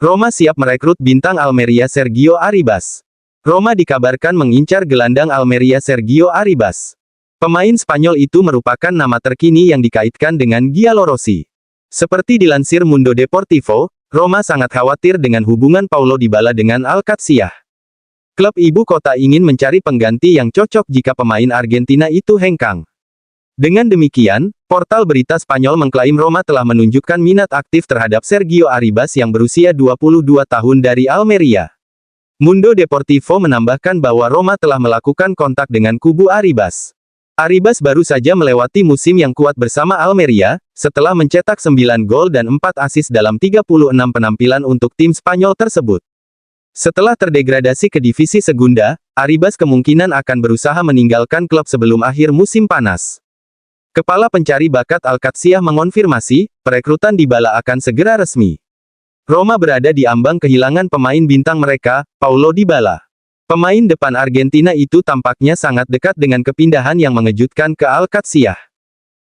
Roma siap merekrut bintang Almeria Sergio Arribas. Roma dikabarkan mengincar gelandang Almeria Sergio Arribas. Pemain Spanyol itu merupakan nama terkini yang dikaitkan dengan Giallorossi. Seperti dilansir Mundo Deportivo, Roma sangat khawatir dengan hubungan Paulo Dybala dengan Alcaciah. Klub ibu kota ingin mencari pengganti yang cocok jika pemain Argentina itu hengkang. Dengan demikian, portal berita Spanyol mengklaim Roma telah menunjukkan minat aktif terhadap Sergio Arribas yang berusia 22 tahun dari Almeria. Mundo Deportivo menambahkan bahwa Roma telah melakukan kontak dengan kubu Arribas. Arribas baru saja melewati musim yang kuat bersama Almeria, setelah mencetak 9 gol dan 4 assist dalam 36 penampilan untuk tim Spanyol tersebut. Setelah terdegradasi ke divisi Segunda, Arribas kemungkinan akan berusaha meninggalkan klub sebelum akhir musim panas. Kepala pencari bakat Alcaciah mengonfirmasi, perekrutan Dybala akan segera resmi. Roma berada di ambang kehilangan pemain bintang mereka, Paulo Dybala. Pemain depan Argentina itu tampaknya sangat dekat dengan kepindahan yang mengejutkan ke Alcaciah.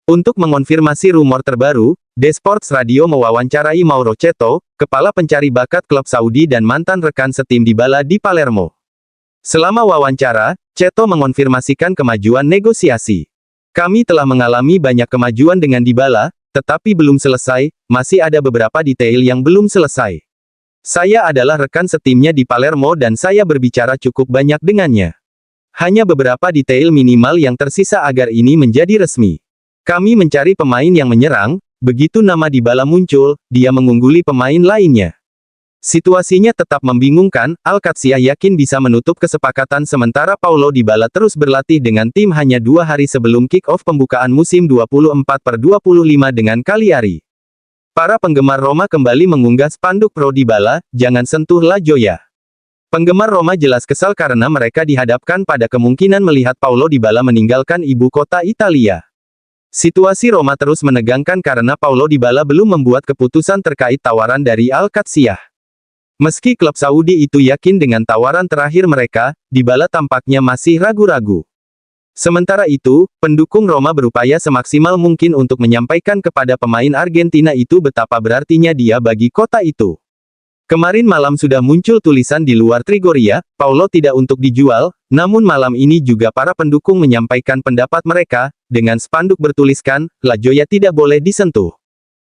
Untuk mengonfirmasi rumor terbaru, The Sports Radio mewawancarai Mauro Cheto, kepala pencari bakat klub Saudi dan mantan rekan setim Dybala di Palermo. Selama wawancara, Cheto mengonfirmasikan kemajuan negosiasi. Kami telah mengalami banyak kemajuan dengan Dybala, tetapi belum selesai, masih ada beberapa detail yang belum selesai. Saya adalah rekan setimnya di Palermo dan saya berbicara cukup banyak dengannya. Hanya beberapa detail minimal yang tersisa agar ini menjadi resmi. Kami mencari pemain yang menyerang, begitu nama Dybala muncul, dia mengungguli pemain lainnya. Situasinya tetap membingungkan, Alcaciah yakin bisa menutup kesepakatan sementara Paulo Dybala terus berlatih dengan tim hanya 2 hari sebelum kick-off pembukaan musim 24/25 dengan Cagliari. Para penggemar Roma kembali mengunggah spanduk pro Dybala, jangan sentuh La Joya. Penggemar Roma jelas kesal karena mereka dihadapkan pada kemungkinan melihat Paulo Dybala meninggalkan ibu kota Italia. Situasi Roma terus menegangkan karena Paulo Dybala belum membuat keputusan terkait tawaran dari Alcaciah. Meski klub Saudi itu yakin dengan tawaran terakhir mereka, Dybala tampaknya masih ragu-ragu. Sementara itu, pendukung Roma berupaya semaksimal mungkin untuk menyampaikan kepada pemain Argentina itu betapa berartinya dia bagi kota itu. Kemarin malam sudah muncul tulisan di luar Trigoria, Paulo tidak untuk dijual, namun malam ini juga para pendukung menyampaikan pendapat mereka, dengan spanduk bertuliskan, La Joya tidak boleh disentuh.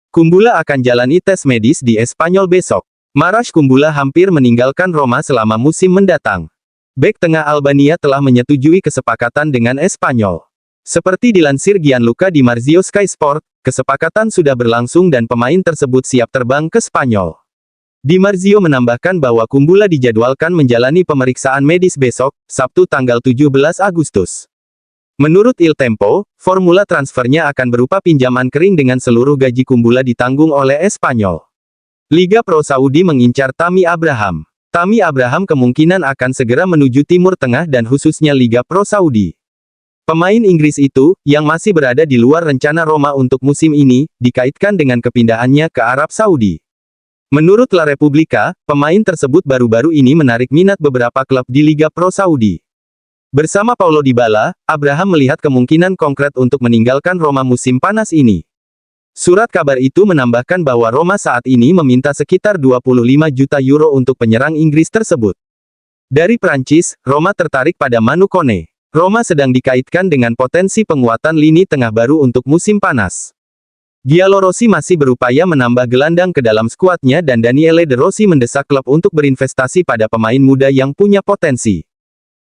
Kumbula akan jalani tes medis di Espanyol besok. Marash Kumbula hampir meninggalkan Roma selama musim mendatang. Bek tengah Albania telah menyetujui kesepakatan dengan Espanyol. Seperti dilansir Gianluca Di Marzio Sky Sport, kesepakatan sudah berlangsung dan pemain tersebut siap terbang ke Spanyol. Di Marzio menambahkan bahwa Kumbula dijadwalkan menjalani pemeriksaan medis besok, Sabtu tanggal 17 Agustus. Menurut Il Tempo, formula transfernya akan berupa pinjaman kering dengan seluruh gaji Kumbula ditanggung oleh Espanyol. Liga Pro Saudi mengincar Tammy Abraham. Tammy Abraham kemungkinan akan segera menuju Timur Tengah dan khususnya Liga Pro Saudi. Pemain Inggris itu, yang masih berada di luar rencana Roma untuk musim ini, dikaitkan dengan kepindahannya ke Arab Saudi. Menurut La Repubblica, pemain tersebut baru-baru ini menarik minat beberapa klub di Liga Pro Saudi. Bersama Paulo Dybala, Abraham melihat kemungkinan konkret untuk meninggalkan Roma musim panas ini. Surat kabar itu menambahkan bahwa Roma saat ini meminta sekitar 25 juta euro untuk penyerang Inggris tersebut. Dari Prancis, Roma tertarik pada Manu Kone. Roma sedang dikaitkan dengan potensi penguatan lini tengah baru untuk musim panas. Giallorossi masih berupaya menambah gelandang ke dalam skuadnya dan Daniele De Rossi mendesak klub untuk berinvestasi pada pemain muda yang punya potensi.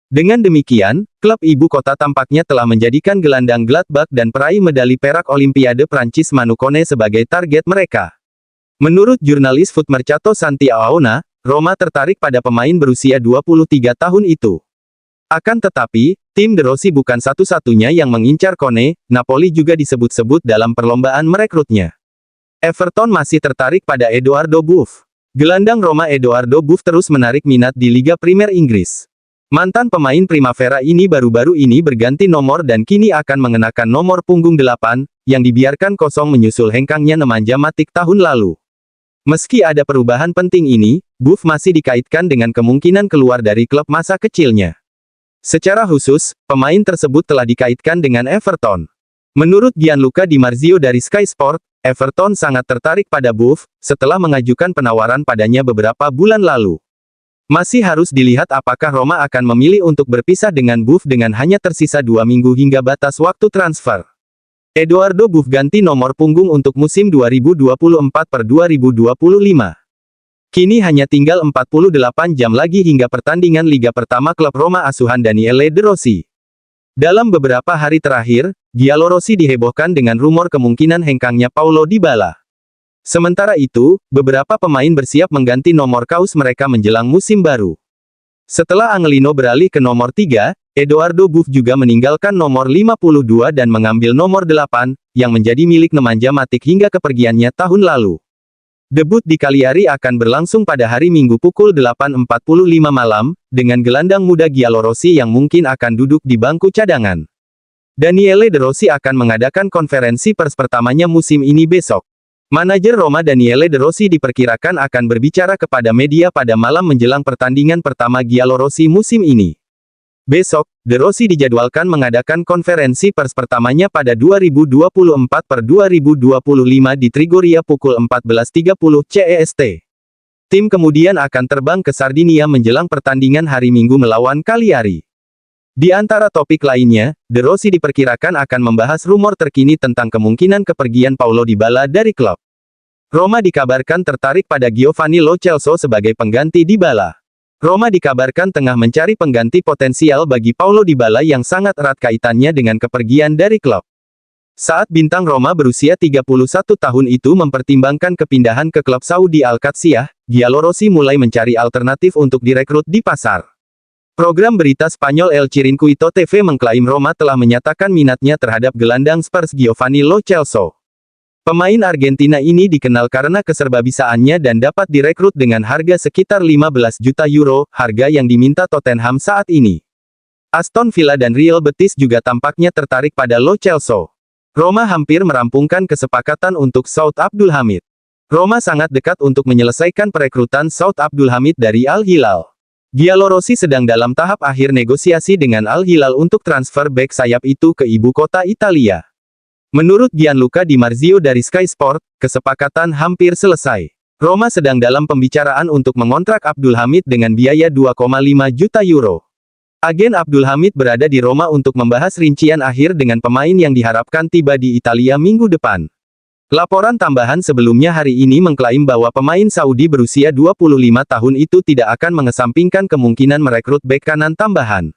Dengan demikian, klub ibu kota tampaknya telah menjadikan gelandang Gladbach dan peraih medali perak Olimpiade Prancis Manu Kone sebagai target mereka. Menurut jurnalis Foot Mercato Santi Aouna, Roma tertarik pada pemain berusia 23 tahun itu. Akan tetapi, tim De Rossi bukan satu-satunya yang mengincar Kone, Napoli juga disebut-sebut dalam perlombaan merekrutnya. Everton masih tertarik pada Edoardo Buff. Gelandang Roma Edoardo Buff terus menarik minat di Liga Primer Inggris. Mantan pemain Primavera ini baru-baru ini berganti nomor dan kini akan mengenakan nomor punggung 8, yang dibiarkan kosong menyusul hengkangnya Nemanja Matic tahun lalu. Meski ada perubahan penting ini, Buff masih dikaitkan dengan kemungkinan keluar dari klub masa kecilnya. Secara khusus, pemain tersebut telah dikaitkan dengan Everton. Menurut Gianluca Di Marzio dari Sky Sport, Everton sangat tertarik pada Buff, setelah mengajukan penawaran padanya beberapa bulan lalu. Masih harus dilihat apakah Roma akan memilih untuk berpisah dengan Buff dengan hanya tersisa 2 minggu hingga batas waktu transfer. Eduardo Buff ganti nomor punggung untuk musim 2024-2025. Kini hanya tinggal 48 jam lagi hingga pertandingan Liga Pertama klub Roma asuhan Daniele De Rossi. Dalam beberapa hari terakhir, Giallorossi dihebohkan dengan rumor kemungkinan hengkangnya Paulo Dybala. Sementara itu, beberapa pemain bersiap mengganti nomor kaus mereka menjelang musim baru. Setelah Angelino beralih ke nomor 3, Eduardo Buff juga meninggalkan nomor 52 dan mengambil nomor 8, yang menjadi milik Nemanja Matic hingga kepergiannya tahun lalu. Debut di Cagliari akan berlangsung pada hari Minggu pukul 8.45 malam, dengan gelandang muda Giallorossi yang mungkin akan duduk di bangku cadangan. Daniele De Rossi akan mengadakan konferensi pers pertamanya musim ini besok. Manajer Roma Daniele De Rossi diperkirakan akan berbicara kepada media pada malam menjelang pertandingan pertama Giallorossi musim ini. Besok, De Rossi dijadwalkan mengadakan konferensi pers pertamanya pada 2024-2025 di Trigoria pukul 14.30 CEST. Tim kemudian akan terbang ke Sardinia menjelang pertandingan hari Minggu melawan Cagliari. Di antara topik lainnya, De Rossi diperkirakan akan membahas rumor terkini tentang kemungkinan kepergian Paulo Dybala dari klub. Roma dikabarkan tertarik pada Giovanni Lo Celso sebagai pengganti Dybala. Roma dikabarkan tengah mencari pengganti potensial bagi Paulo Dybala yang sangat erat kaitannya dengan kepergian dari klub. Saat bintang Roma berusia 31 tahun itu mempertimbangkan kepindahan ke klub Saudi Al-Qadsiah, Giallorossi mulai mencari alternatif untuk direkrut di pasar. Program berita Spanyol El Chiringuito TV mengklaim Roma telah menyatakan minatnya terhadap gelandang Spurs Giovanni Lo Celso. Pemain Argentina ini dikenal karena keserbabisaannya dan dapat direkrut dengan harga sekitar 15 juta euro, harga yang diminta Tottenham saat ini. Aston Villa dan Real Betis juga tampaknya tertarik pada Lo Celso. Roma hampir merampungkan kesepakatan untuk Saud Abdulhamid. Roma sangat dekat untuk menyelesaikan perekrutan Saud Abdulhamid dari Al Hilal. Giallorossi sedang dalam tahap akhir negosiasi dengan Al Hilal untuk transfer bek sayap itu ke ibu kota Italia. Menurut Gianluca Di Marzio dari Sky Sport, kesepakatan hampir selesai. Roma sedang dalam pembicaraan untuk mengontrak Abdulhamid dengan biaya 2,5 juta euro. Agen Abdulhamid berada di Roma untuk membahas rincian akhir dengan pemain yang diharapkan tiba di Italia minggu depan. Laporan tambahan sebelumnya hari ini mengklaim bahwa pemain Saudi berusia 25 tahun itu tidak akan mengesampingkan kemungkinan merekrut bek kanan tambahan.